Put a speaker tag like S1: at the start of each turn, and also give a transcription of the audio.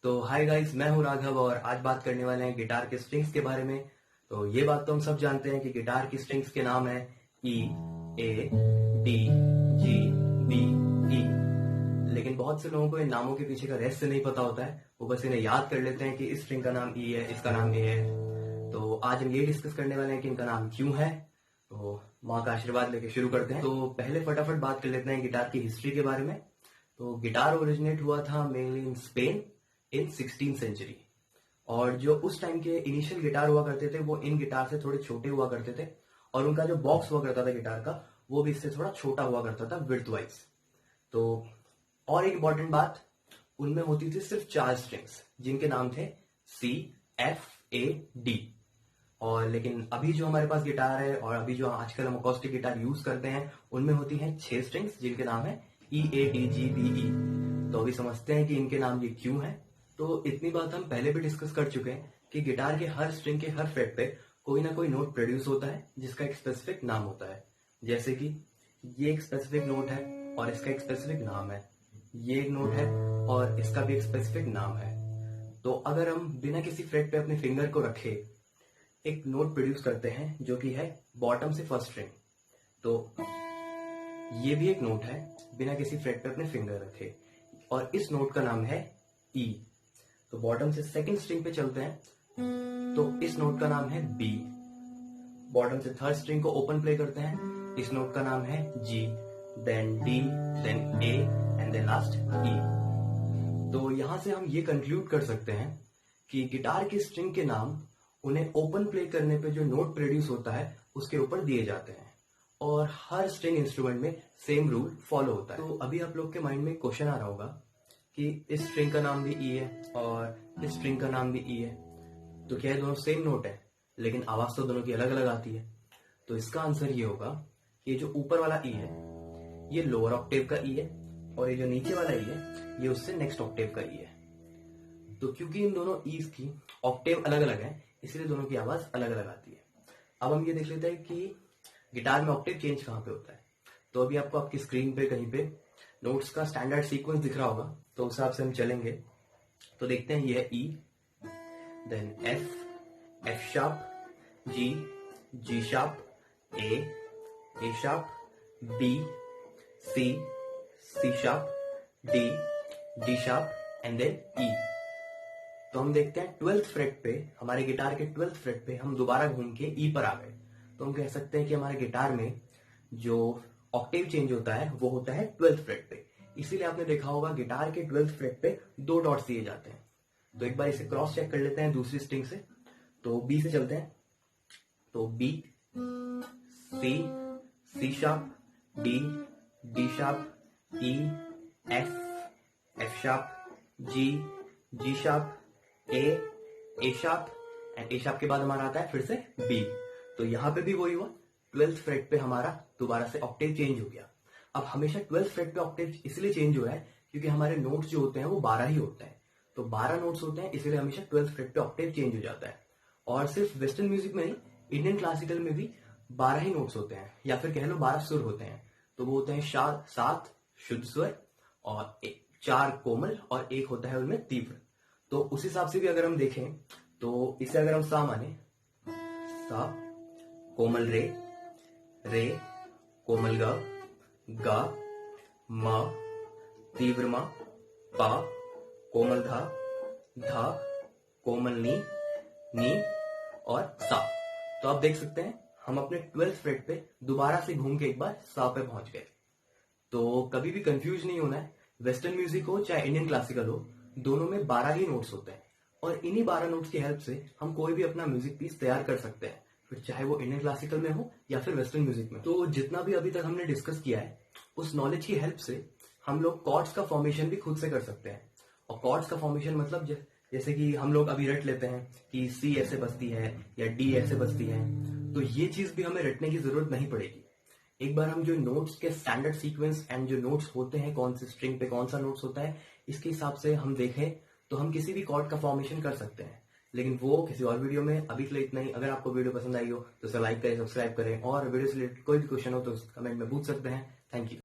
S1: तो hi guys, मैं हूं राघव और आज बात करने वाले हैं गिटार के स्ट्रिंग्स के बारे में। तो ये बात तो हम सब जानते हैं कि गिटार की स्ट्रिंग्स के नाम है ई, ए, डी, जी, बी, ई। लेकिन बहुत से लोगों को इन नामों के पीछे का रहस्य नहीं पता होता है। वो बस इन्हें याद कर लेते हैं कि इस स्ट्रिंग का नाम ई है, इसका नाम ए है। तो आज हम ये डिस्कस करने वाले हैं कि इनका नाम क्यों है। तो माँ का आशीर्वाद लेके शुरू करते हैं। तो पहले फटाफट बात कर लेते हैं गिटार की हिस्ट्री के बारे में। तो गिटार ओरिजिनेट हुआ था mainly in Spain in 16th century. और जो उस टाइम के इनिशियल गिटार हुआ करते थे वो इन गिटार से थोड़े छोटे हुआ करते थे, और उनका जो बॉक्स हुआ करता था गिटार का वो भी इससे थोड़ा छोटा हुआ करता था विड्थ वाइज। तो और एक इंपॉर्टेंट बात, उनमें होती थी सिर्फ 4 स्ट्रिंग्स जिनके नाम थे सी, एफ, ए, डी। और लेकिन अभी जो हमारे पास गिटार है और अभी जो आजकल हम अकॉस्टिक गिटार यूज करते हैं उनमें होती हैं 6 स्ट्रिंग्स जिनके नाम है ई, ए, डी, जी, बी, ई। तो अभी समझते हैं कि इनके नाम ये क्यों है। तो इतनी बात हम पहले भी डिस्कस कर चुके हैं कि गिटार के हर स्ट्रिंग के हर फ्रेट पे कोई ना कोई नोट प्रोड्यूस होता है जिसका एक स्पेसिफिक नाम होता है। जैसे कि ये एक स्पेसिफिक नोट है और इसका एक स्पेसिफिक नाम है, ये एक नोट है और इसका भी एक स्पेसिफिक नाम है। तो अगर हम बिना किसी फ्रेट पे अपने फिंगर को रखे एक नोट प्रोड्यूस करते हैं जो कि है बॉटम से फर्स्ट स्ट्रिंग, तो ये भी एक नोट है बिना किसी फ्रेट पे अपने फिंगर रखे, और इस नोट का नाम है ई। तो बॉटम से सेकंड स्ट्रिंग पे चलते हैं तो इस नोट का नाम है बी। बॉटम से थर्ड स्ट्रिंग को ओपन प्ले करते हैं, इस नोट का नाम है G, then D, then A and then last E. तो यहां से हम ये कंक्लूड कर सकते हैं कि गिटार की स्ट्रिंग के नाम उन्हें ओपन प्ले करने पे जो नोट प्रोड्यूस होता है उसके ऊपर दिए जाते हैं, और हर स्ट्रिंग इंस्ट्रूमेंट में सेम रूल फॉलो होता है। तो अभी आप लोग के माइंड में क्वेश्चन आ रहा होगा कि इस स्ट्रिंग का नाम भी ई है और इस स्ट्रिंग का नाम भी ई है, तो क्या ये दोनों सेम नोट है लेकिन आवाज तो दोनों की अलग अलग आती है। तो इसका आंसर ये होगा कि ये जो ऊपर वाला ई है ये लोअर ऑक्टेव का ई है, और ये जो नीचे वाला ई है ये उससे नेक्स्ट ऑक्टेव का ई है। तो क्योंकि इन दोनों ईज की ऑक्टेव अलग अलग है इसलिए दोनों की आवाज अलग अलग आती है। अब हम ये देख लेते हैं कि गिटार में ऑक्टेव चेंज कहाँ पे होता है। तो अभी आपको आपकी स्क्रीन पे कहीं पे नोट्स का स्टैंडर्ड सीक्वेंस दिख रहा होगा, तो उस हिसाब से हम चलेंगे। तो देखते हैं ये है E, then F, F sharp, G, G sharp, A sharp, B, C, C sharp, D, D sharp and then E. तो हम देखते हैं 12th फ्रेट पे, हमारे गिटार के 12th फ्रेट पे हम दोबारा घूम के ई पर आ गए। तो हम कह सकते हैं कि हमारे गिटार में जो ऑक्टेव चेंज होता है वो होता है 12th फ्रेट पे। इसीलिए आपने देखा होगा गिटार के 12th फ्रेट पे 2 डॉट्स दिए जाते हैं। तो एक बार इसे क्रॉस चेक कर लेते हैं दूसरी स्ट्रिंग से। तो बी से चलते हैं, तो B, C, C sharp, D, D sharp, E, F, F sharp, G, G sharp, A sharp and A sharp के बाद हमारा आता है फिर से बी। तो यहां पे भी वही हुआ, 12th फ्रेट पे हमारा दोबारा से ऑक्टेव चेंज हो गया। अब हमेशा 12th फ्रेट पे ऑक्टेव इसलिए चेंज हुआ है क्योंकि हमारे नोट्स जो होते हैं वो 12 ही होते हैं। तो 12 नोट्स होते हैं इसलिए हमेशा 12th फ्रेट पे ऑक्टेव चेंज हो जाता है। और सिर्फ वेस्टर्न म्यूजिक में नहीं, इंडियन क्लासिकल में भी 12 ही नोट्स होते हैं, या फिर कह लो 12 सुर होते हैं। तो वो होते हैं 7 शुद्ध स्वर और 4 कोमल और 1 होता है उनमें तीव्र। तो उस हिसाब से भी अगर हम देखें तो इसे अगर हम सा माने, सा, कोमल रे, रे, कोमल गा, म, तीव्र म, पा, कोमल धा, धा, कोमल नी और सा। तो आप देख सकते हैं हम अपने 12th फ्रेट पे दोबारा से घूम के एक बार सा पे पहुंच गए। तो कभी भी कंफ्यूज नहीं होना है, वेस्टर्न म्यूजिक हो चाहे इंडियन क्लासिकल हो, दोनों में 12 ही नोट्स होते हैं, और इन्हीं 12 नोट्स की हेल्प से हम कोई भी अपना म्यूजिक पीस तैयार कर सकते हैं, फिर चाहे वो इंडियन क्लासिकल में हो या फिर वेस्टर्न म्यूजिक में। तो जितना भी अभी तक हमने डिस्कस किया है उस नॉलेज की हेल्प से हम लोग कॉर्ड्स का फॉर्मेशन भी खुद से कर सकते हैं। और कॉर्ड्स का फॉर्मेशन मतलब जैसे कि हम लोग अभी रट लेते हैं कि सी ऐसे बजती है या डी ऐसे बजती है, तो ये चीज भी हमें रटने की जरूरत नहीं पड़ेगी। एक बार हम जो नोट्स के स्टैंडर्ड सीक्वेंस एंड जो नोट्स होते हैं कौन से स्ट्रिंग पे कौन सा नोट्स होता है इसके हिसाब से हम देखें तो हम किसी भी कॉर्ड का फॉर्मेशन कर सकते हैं। लेकिन वो किसी और वीडियो में। अभी के लिए इतना ही। अगर आपको वीडियो पसंद आई हो तो उसे लाइक करें, सब्सक्राइब करें, और वीडियो से रिलेटेड कोई भी क्वेश्चन हो तो कमेंट में पूछ सकते हैं। Thank you.